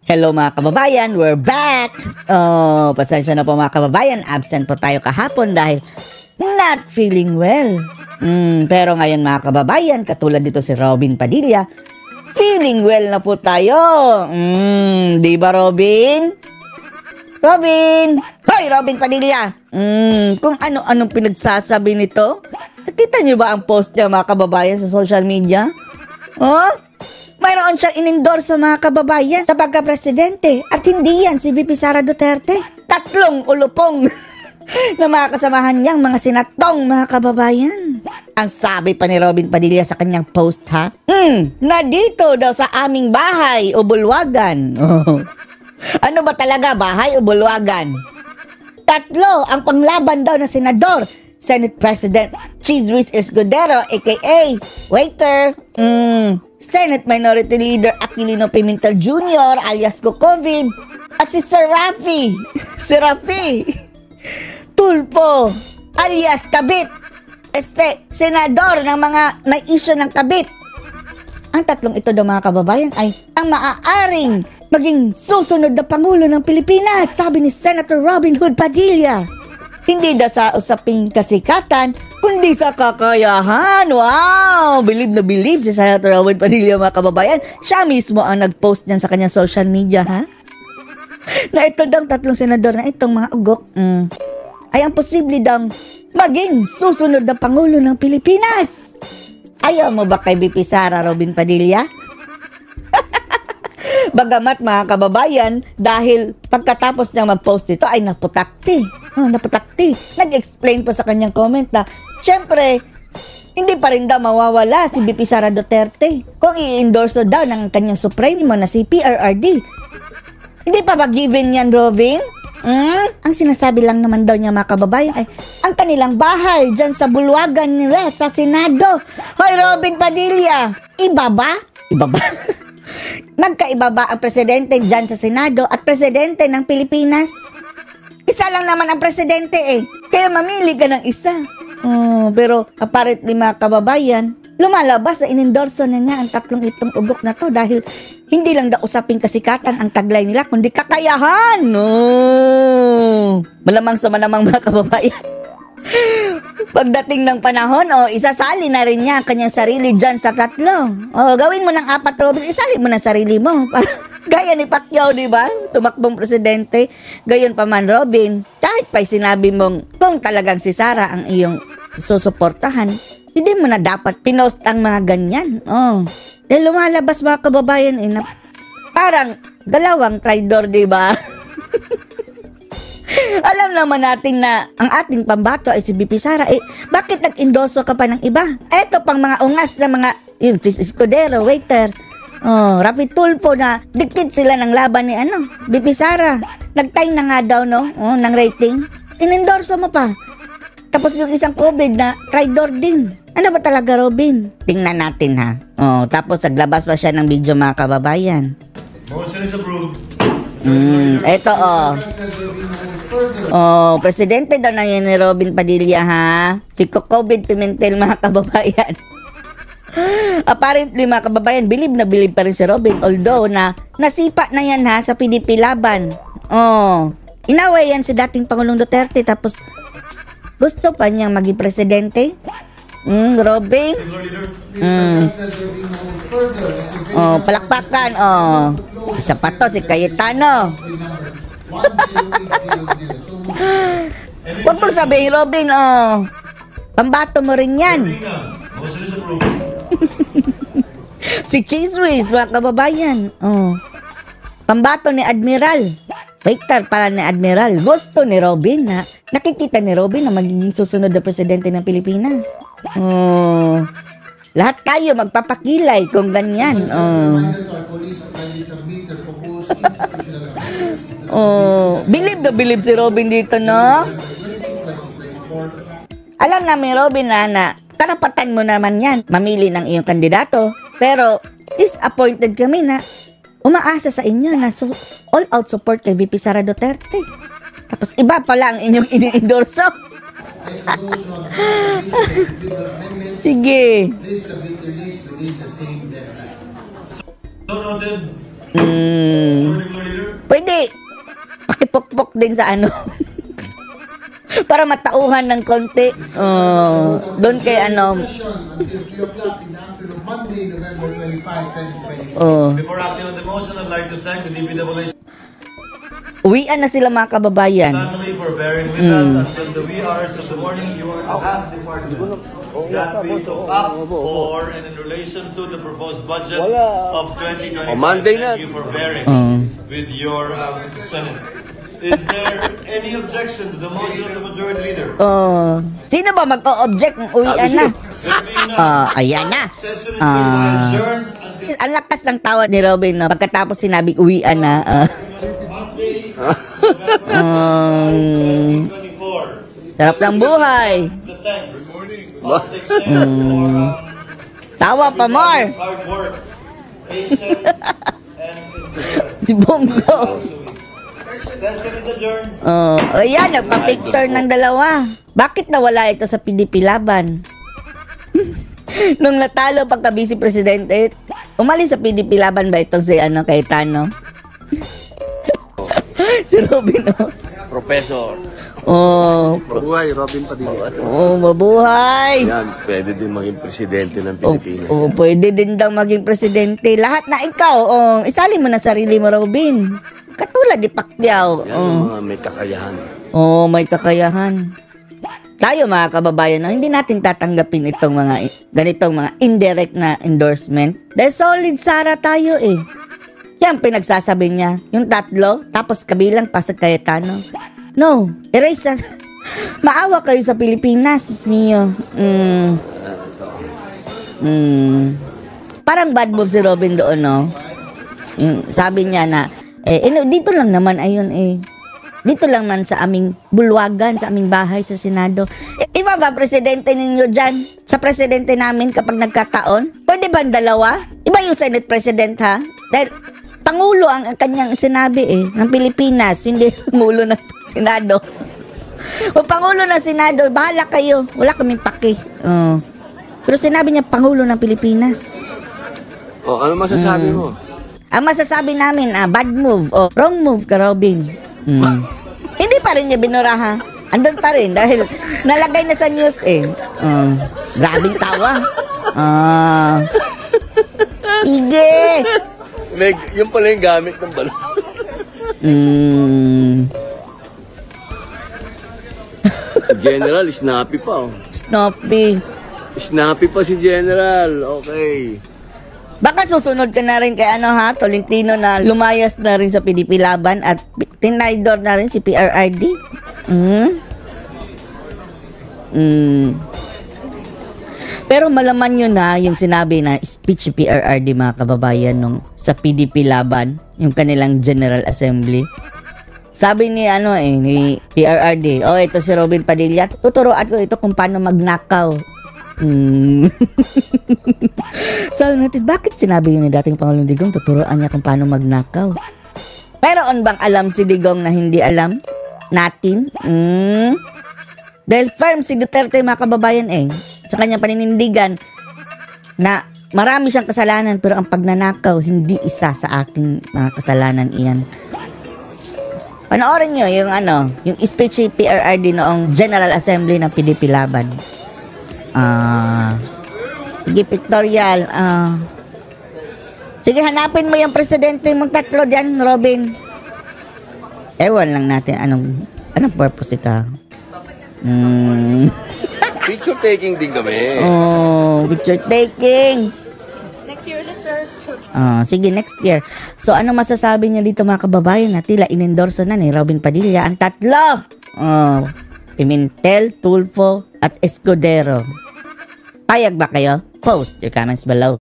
Hello mga kababayan, we're back! Oh, pasensya na po mga kababayan, absent po tayo kahapon dahil not feeling well. Pero ngayon mga kababayan, katulad dito si Robin Padilla, feeling well na po tayo. Di ba Robin? Robin! Hoy Robin Padilla! Kung ano-anong pinagsasabi nito? Nakita niyo ba ang post niya mga kababayan sa social media? Oh? Mayroon siyang in-endorse sa mga kababayan sa pagka-presidente at hindi yan si VP Sara Duterte. 3 ulupong na mga kasamahan niyang mga sinatong mga kababayan. Ang sabi pa ni Robin Padilla sa kanyang post ha? Na dito daw sa aming bahay o bulwagan. Ano ba talaga bahay o bulwagan? 3 ang panglaban daw na senador. Senate President Chizwis Escudero aka Waiter, Senate Minority Leader Aquilino Pimentel Jr. alias Kokovid at si Sir Rafi Tulfo alias Kabit, senador ng mga may issue ng kabit. Ang 3 ito daw mga kababayan ay ang maaaring maging susunod na Pangulo ng Pilipinas, sabi ni Senator Robin Hood Padilla. Hindi daw sa usaping kasikatan, kundi sa kakayahan. Wow! Believe na believe si Senator Robin Padilla mga kababayan. Siya mismo ang nag-post niyan sa kanyang social media, ha? Na ito daw 3 senador na itong mga ugok ay ang posible daw maging susunod na Pangulo ng Pilipinas. Ayaw mo ba kay VP Sara Robin Padilla? Bagamat mga kababayan, dahil pagkatapos niya mag-post ito ay naputakti. Nag-explain po sa kanyang comment na, syempre, hindi pa rin daw mawawala si VP Sara Duterte kung i-endorso daw ng kanyang Supremo na si PRRD. Hindi pa ba given yan, Robin? Ang sinasabi lang naman daw niya mga kababayan ay ang kanilang bahay dyan sa bulwagan nila sa Senado. Hoy Robin Padilla, iba ba? Magkaiba ba ang presidente dyan sa Senado at presidente ng Pilipinas? Isa lang naman ang presidente kaya mamili ka ng isa. Pero apparently mga kababayan, lumalabas na inendorso na niya ang 3 itong ugok na to dahil hindi lang daw usaping kasikatan ang taglay nila kundi kakayahan. Malamang sa malamang mga kababayan. Pagdating ng panahon, isasali na rin niya ang kanyang sarili dyan sa 3. Gawin mo ng 4, Robin, isali mo na sarili mo. Gaya ni Pacquiao, di ba? Tumakbong presidente. Gayon pa man, Robin. Kahit pa sinabi mong kung talagang si Sara ang iyong susuportahan, hindi mo na dapat pinost ang mga ganyan. Dahil lumalabas mga kababayan, na parang 2 traidor, di ba? Alam naman natin na ang ating pambato ay si VP Sara. Bakit nag-endorso ka pa ng iba? Eto pang mga ungas na mga Escudero, Waiter, Rafi Tulfo na dikit sila ng laban ni VP Sara. Nag-tie na nga daw ng rating. Inendorso mo pa. Tapos yung isang COVID na traidor din. Ano ba talaga, Robin? Tingnan natin ha. Tapos naglabas pa siya ng video mga kababayan. Motion is approved. Eto presidente daw na yan ni Robin Padilla ha. Si Kokovid Pimentel mga kababayan. Apparently mga kababayan, believe na believe pa rin si Robin. Although na nasipa na yan ha sa PDP laban. Inaway yan si dating Pangulong Duterte tapos gusto pa niyang maging presidente. Robin. Palakpakan. Isa pa to si Cayetano. Huwag mong sabihin, Robin, pambato mo rin yan. Si Chizwis, mga kababayan, pambato ni Admiral. Waiter para ni Admiral. Gusto ni Robin na nakikita ni Robin na magiging susunod na presidente ng Pilipinas. Lahat tayo magpapakilay kung ganyan. Believe na believe si Robin dito, no? Alam namin, Robin, na karapatan mo naman yan mamili ng iyong kandidato. Pero disappointed kami na umaasa sa inyo na all-out support kay VP Sara Duterte. Tapos iba pala ang inyong ini-endorso. Sige. Noted. pukpok din sa ano. Para matauhan ng konti. Doon kay ano. Before acting on the motion, I'd like to thank the DPWH Uwian na sila mga kababayan. family for bearing with us until the wee hours of the morning. You are the last department that we took up for and in relation to the proposed budget of 2025. Monday na. Thank you for bearing with your Senate. Is there any objection to the motion of the majority leader? Sino ba magko-object ng uwian na? Ayan na. Ang lakas ng tawa ni Robin no? Pagkatapos sinabi uwian na. Sarap ng buhay. Tawa pa more. Si Bongo. Ayan, nagpa-picture ng dalawa. Bakit nawala ito sa PDP laban? Nung natalo pagka vice presidente, umalis sa PDP laban ba itong si Cayetano? Si Robin, Professor. Mabuhay, Robin Padilla. Mabuhay. Yan, pwede din maging presidente ng Pilipinas. Pwede din daw maging presidente. Lahat na ikaw, isali mo na sarili mo, Robin. Katulad ni Pacquiao. Yan ang mga may kakayahan. May kakayahan. Tayo mga kababayan, hindi natin tatanggapin itong mga ganitong mga indirect na endorsement. Dahil solid Sara tayo eh. Yan pinagsasabi niya. Yung tatlo, tapos kabilang pa sa Cayetano. No, erase na. Maawa kayo sa Pilipinas, Mio. Parang bad move si Robin doon, no? Sabi niya na, dito lang naman, ayun dito lang man sa aming bulwagan, sa aming bahay, sa Senado. Iba ba presidente ninyo dyan? Sa presidente namin kapag nagkataon? Pwede ba ang dalawa? Iba yung Senate President, ha? Dahil Pangulo ang kanyang sinabi ng Pilipinas, hindi Pangulo ng Senado. O Pangulo ng Senado, bahala kayo. Wala kaming paki. Pero sinabi niya Pangulo ng Pilipinas. Ano masasabi mo? Ang masasabi namin, bad move o wrong move ka, Robin. Hindi pa rin niya binura, ha? Andun pa rin dahil nalagay na sa news grabing tawa. Ige! Yung pala yung gamit ng balon. General, snappy pa. Snappy pa si General. Okay. Baka susunod ka na rin kay Tolentino na lumayas na rin sa PDP laban at tinaydor na rin si PRRD. Pero malaman nyo na yung sinabi na speech si PRRD mga kababayan nung sa PDP laban, yung kanilang General Assembly. Sabi ni ni PRRD, ito si Robin Padilla, tuturuan ko ito kung paano magnakaw. Sabi natin, bakit sinabi yun ni dating Pangulong Digong, tuturuan niya kung paano magnakaw? Meron bang alam si Digong na hindi alam natin? Dahil firm si Duterte mga kababayan sa kanyang paninindigan na marami siyang kasalanan pero ang pagnanakaw hindi isa sa ating mga kasalanan iyan. Panoorin nyo yung speech ni PRRD noong General Assembly ng PDP Laban. Sige, pictorial. Sige, hanapin mo yung presidente mong tatlo dyan, Robin. Ewan lang natin anong purpose ito. Picture taking din kami. Picture taking. Next year ulit, sir. Sige, next year. So, ano masasabi niya dito mga kababayan na tila inendorso na ni Robin Padilla ang tatlo? Pimentel, Tulfo, at Escudero. Payag ba kayo? Post your comments below.